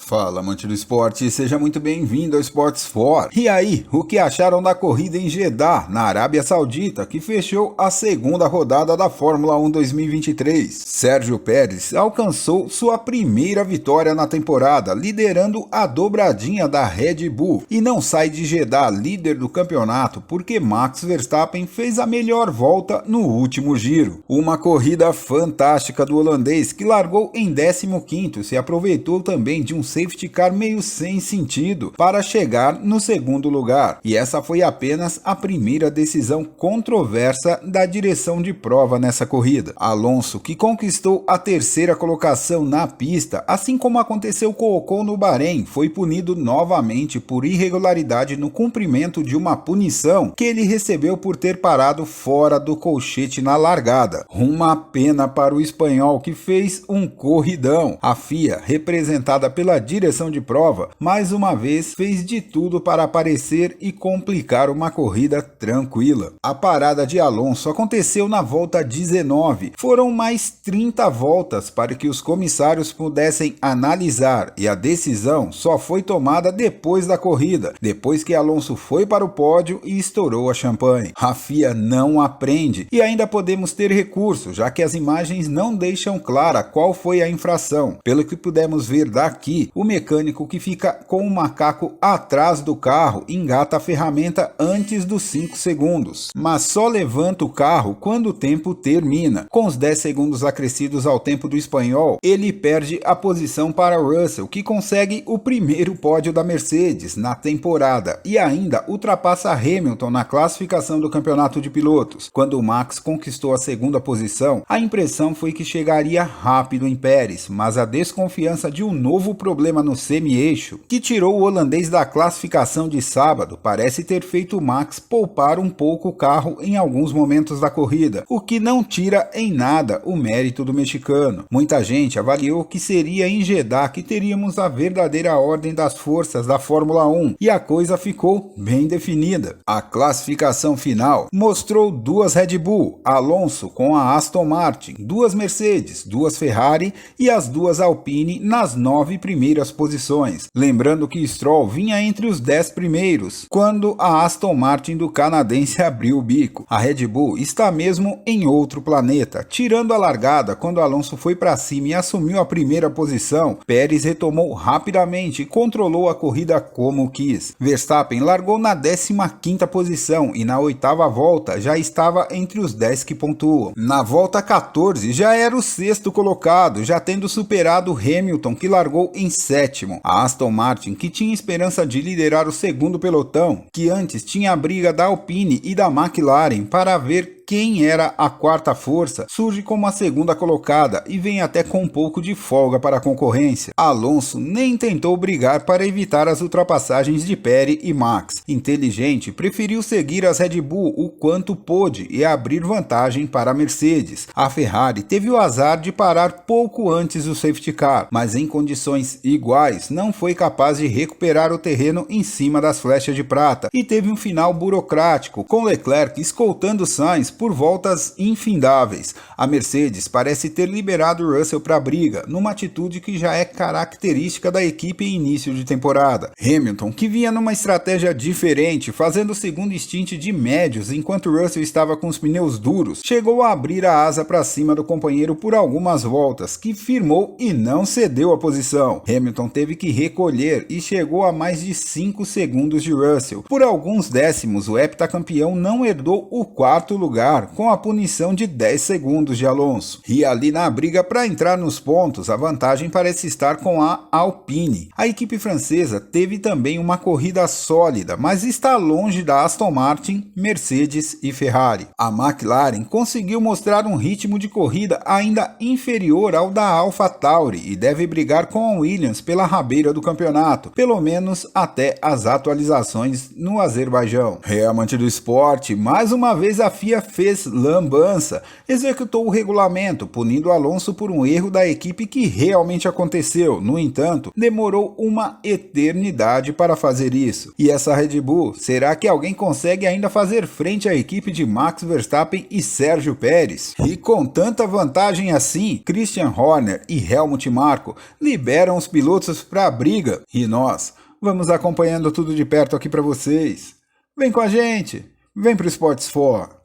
Fala, amante do esporte, seja muito bem-vindo ao Sports For. E aí, o que acharam da corrida em Jeddah, na Arábia Saudita, que fechou a segunda rodada da Fórmula 1 2023? Sérgio Pérez alcançou sua primeira vitória na temporada, liderando a dobradinha da Red Bull, e não sai de Jeddah líder do campeonato porque Max Verstappen fez a melhor volta no último giro. Uma corrida fantástica do holandês, que largou em 15º, se aproveitou também de um safety car meio sem sentido para chegar no segundo lugar. E essa foi apenas a primeira decisão controversa da direção de prova nessa corrida. Alonso, que conquistou a terceira colocação na pista, assim como aconteceu com Ocon no Bahrein, foi punido novamente por irregularidade no cumprimento de uma punição que ele recebeu por ter parado fora do colchete na largada. Uma pena para o espanhol, que fez um corridão. A FIA, representada pela direção de prova, mais uma vez fez de tudo para aparecer e complicar uma corrida tranquila. A parada de Alonso aconteceu na volta 19. Foram mais 30 voltas para que os comissários pudessem analisar, e a decisão só foi tomada depois da corrida, depois que Alonso foi para o pódio e estourou a champanhe. A FIA não aprende e ainda podemos ter recurso, já que as imagens não deixam clara qual foi a infração. Pelo que pudemos ver daqui, o mecânico que fica com o macaco atrás do carro engata a ferramenta antes dos 5 segundos, mas só levanta o carro quando o tempo termina. Com os 10 segundos acrescidos ao tempo do espanhol, ele perde a posição para Russell, que consegue o primeiro pódio da Mercedes na temporada e ainda ultrapassa Hamilton na classificação do campeonato de pilotos. Quando Max conquistou a segunda posição, a impressão foi que chegaria rápido em Pérez, mas a desconfiança de um novo problema no semi-eixo, que tirou o holandês da classificação de sábado, parece ter feito Max poupar um pouco o carro em alguns momentos da corrida, o que não tira em nada o mérito do mexicano. Muita gente avaliou que seria em Jeddah que teríamos a verdadeira ordem das forças da Fórmula 1, e a coisa ficou bem definida. A classificação final mostrou 2 Red Bull, Alonso com a Aston Martin, 2 Mercedes, 2 Ferrari e as 2 Alpine nas 9 primeiras posições. Lembrando que Stroll vinha entre os 10 primeiros, quando a Aston Martin do canadense abriu o bico. A Red Bull está mesmo em outro planeta. Tirando a largada, quando Alonso foi para cima e assumiu a primeira posição, Pérez retomou rapidamente e controlou a corrida como quis. Verstappen largou na 15ª posição e na 8ª volta já estava entre os 10 que pontuam. Na volta 14 já era o 6º colocado, já tendo superado Hamilton, que largou em 7º. A Aston Martin, que tinha esperança de liderar o segundo pelotão, que antes tinha a briga da Alpine e da McLaren para ver quem era a quarta força, surge como a segunda colocada e vem até com um pouco de folga para a concorrência. Alonso nem tentou brigar para evitar as ultrapassagens de Pérez e Max. Inteligente, preferiu seguir as Red Bull o quanto pôde e abrir vantagem para a Mercedes. A Ferrari teve o azar de parar pouco antes do safety car, mas em condições iguais não foi capaz de recuperar o terreno em cima das flechas de prata e teve um final burocrático, com Leclerc escoltando Sainz por voltas infindáveis. A Mercedes parece ter liberado Russell para a briga, numa atitude que já é característica da equipe em início de temporada. Hamilton, que vinha numa estratégia diferente, fazendo o segundo stint de médios enquanto Russell estava com os pneus duros, chegou a abrir a asa para cima do companheiro por algumas voltas, que firmou e não cedeu a posição. Hamilton teve que recolher e chegou a mais de 5 segundos de Russell. Por alguns décimos, o heptacampeão não herdou o 4º lugar, com a punição de 10 segundos de Alonso. E ali na briga para entrar nos pontos, a vantagem parece estar com a Alpine. A equipe francesa teve também uma corrida sólida, mas está longe da Aston Martin, Mercedes e Ferrari. A McLaren conseguiu mostrar um ritmo de corrida ainda inferior ao da AlphaTauri e deve brigar com a Williams pela rabeira do campeonato, pelo menos até as atualizações no Azerbaijão. Amante do esporte, mais uma vez a FIA fez lambança, executou o regulamento, punindo Alonso por um erro da equipe que realmente aconteceu. No entanto, demorou uma eternidade para fazer isso. E essa Red Bull, será que alguém consegue ainda fazer frente à equipe de Max Verstappen e Sérgio Pérez? E com tanta vantagem assim, Christian Horner e Helmut Marko liberam os pilotos para a briga. E nós vamos acompanhando tudo de perto aqui para vocês. Vem com a gente, vem pro Sports 4.